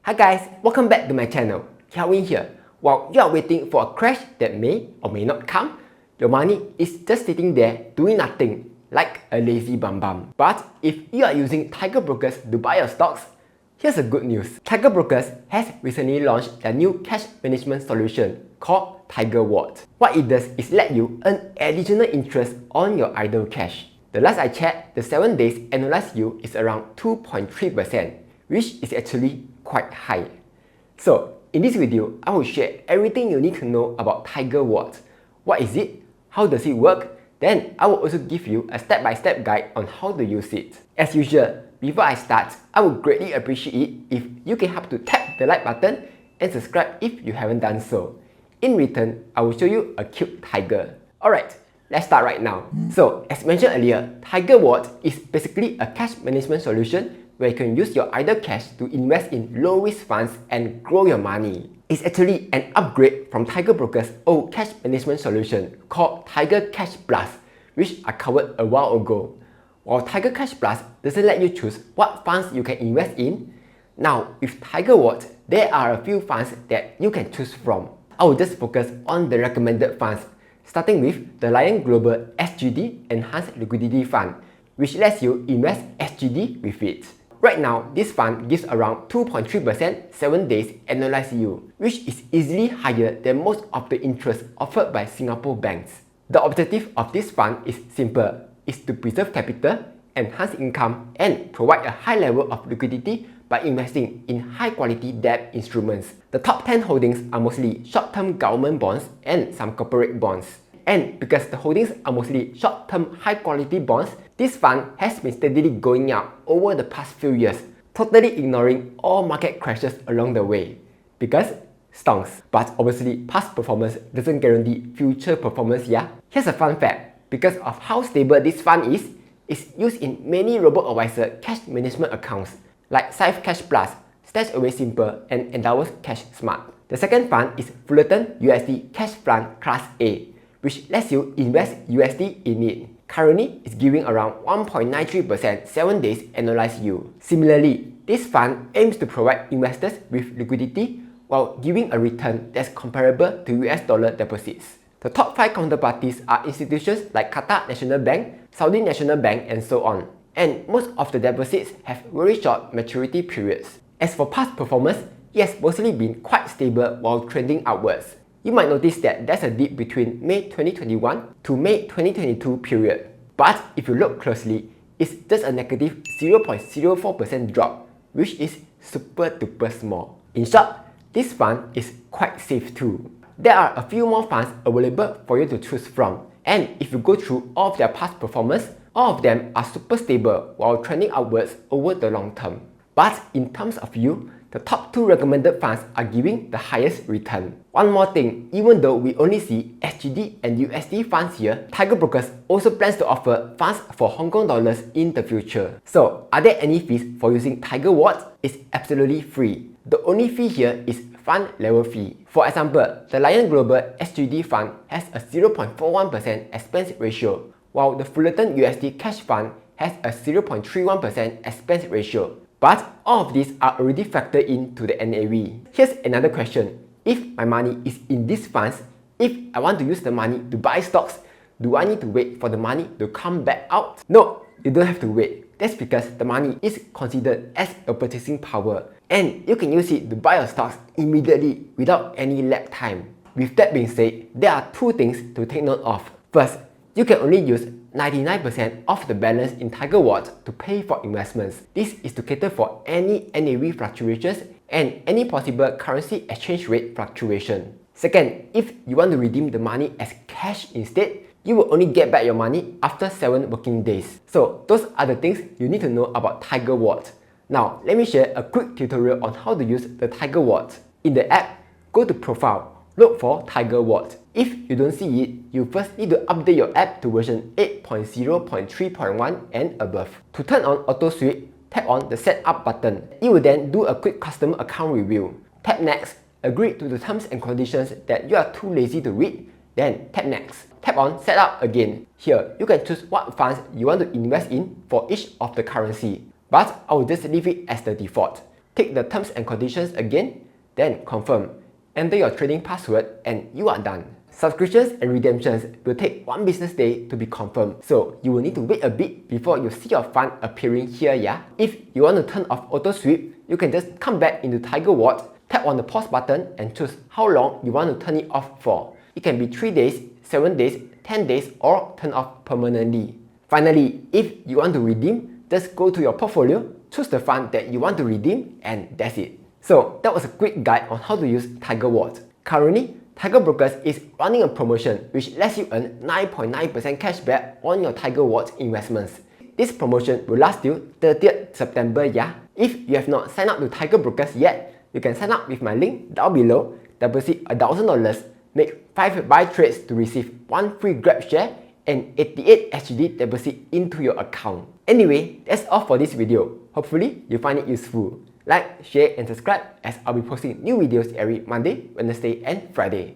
Hi guys, welcome back to my channel. Kelvin here. While you are waiting for a crash that may or may not come, your money is just sitting there doing nothing, like a lazy bum. But if you are using Tiger Brokers to buy your stocks, here's the good news. Tiger Brokers has recently launched their new cash management solution called Tiger Wallet. What it does is let you earn additional interest on your idle cash. The last I checked, the 7 days annualized yield is around 2.3%, which is actually quite high. So, in this video, I will share everything you need to know about Tiger Wallet. What is it? How does it work? Then, I will also give you a step-by-step guide on how to use it. As usual, before I start, I would greatly appreciate it if you can help to tap the like button and subscribe if you haven't done so. In return, I will show you a cute tiger. Alright, let's start right now. So, as mentioned earlier, Tiger Wallet is basically a cash management solution where you can use your idle cash to invest in low-risk funds and grow your money. It's actually an upgrade from Tiger Brokers' old cash management solution called Tiger Cash Plus, which I covered a while ago. While Tiger Cash Plus doesn't let you choose what funds you can invest in, now with Tiger Wallet, there are a few funds that you can choose from. I will just focus on the recommended funds, starting with the Lion Global SGD Enhanced Liquidity Fund, which lets you invest SGD with it. Right now, this fund gives around 2.3% 7 days annualized yield, which is easily higher than most of the interest offered by Singapore banks. The objective of this fund is simple, is to preserve capital, enhance income, and provide a high level of liquidity by investing in high-quality debt instruments. The top 10 holdings are mostly short-term government bonds and some corporate bonds. And because the holdings are mostly short-term high-quality bonds, this fund has been steadily going up over the past few years, totally ignoring all market crashes along the way. Because stonks. But obviously, past performance doesn't guarantee future performance, yeah? Here's a fun fact. Because of how stable this fund is, it's used in many robo-advisor cash management accounts like Safe Cash Plus, Stash Away Simple, and Endowus Cash Smart. The second fund is Fullerton USD Cash Fund Class A, which lets you invest USD in it. Currently, it's giving around 1.93% 7 days annualized yield. Similarly, this fund aims to provide investors with liquidity while giving a return that's comparable to US dollar deposits. The top 5 counterparties are institutions like Qatar National Bank, Saudi National Bank, and so on. And most of the deposits have very short maturity periods. As for past performance, it has mostly been quite stable while trending upwards. You might notice that there's a dip between May 2021 to May 2022 period. But if you look closely, it's just a negative 0.04% drop, which is super duper small. In short, this fund is quite safe too. There are a few more funds available for you to choose from. And if you go through all of their past performance, all of them are super stable while trending upwards over the long term. But in terms of yield, the top 2 recommended funds are giving the highest return. One more thing, even though we only see SGD and USD funds here, Tiger Brokers also plans to offer funds for Hong Kong dollars in the future. So, are there any fees for using Tiger Wallet? It's absolutely free. The only fee here is fund level fee. For example, the Lion Global SGD Fund has a 0.41% expense ratio, while the Fullerton USD Cash Fund has a 0.31% expense ratio. But all of these are already factored into the NAV. Here's another question. If my money is in these funds, if I want to use the money to buy stocks, do I need to wait for the money to come back out? No, you don't have to wait. That's because the money is considered as a purchasing power, and you can use it to buy your stocks immediately without any lag time. With that being said, there are 2 things to take note of. First, you can only use 99% of the balance in Tiger Wallet to pay for investments. This is to cater for any NAV fluctuations and any possible currency exchange rate fluctuation. Second, if you want to redeem the money as cash instead, you will only get back your money after 7 working days. So those are the things you need to know about Tiger Wallet. Now, let me share a quick tutorial on how to use the Tiger Wallet. In the app, go to Profile, look for Tiger Wallet. If you don't see it, you first need to update your app to version 8.0.3.1 and above. To turn on Auto Sweep, tap on the Setup button. It will then do a quick customer account review. Tap Next, agree to the terms and conditions that you are too lazy to read, then tap Next. Tap on Setup again. Here, you can choose what funds you want to invest in for each of the currency. But I will just leave it as the default. Tick the terms and conditions again, then confirm. Enter your trading password and you are done. Subscriptions and redemptions will take 1 business day to be confirmed, so you will need to wait a bit before you see your fund appearing here, yeah? If you want to turn off auto sweep, you can just come back into Tiger Wallet, tap on the pause button and choose how long you want to turn it off for. It can be 3 days, 7 days, 10 days or turn off permanently. Finally, if you want to redeem, just go to your portfolio, choose the fund that you want to redeem and that's it. So that was a quick guide on how to use Tiger Wallet. Currently, Tiger Brokers is running a promotion which lets you earn 9.9% cashback on your Tiger Wallet investments. This promotion will last till 30th September, yeah? If you have not signed up to Tiger Brokers yet, you can sign up with my link down below, deposit $1,000, make 5 buy trades to receive 1 free Grab share and 88 SGD deposit into your account. Anyway, that's all for this video. Hopefully, you find it useful. Like, share and subscribe as I'll be posting new videos every Monday, Wednesday and Friday.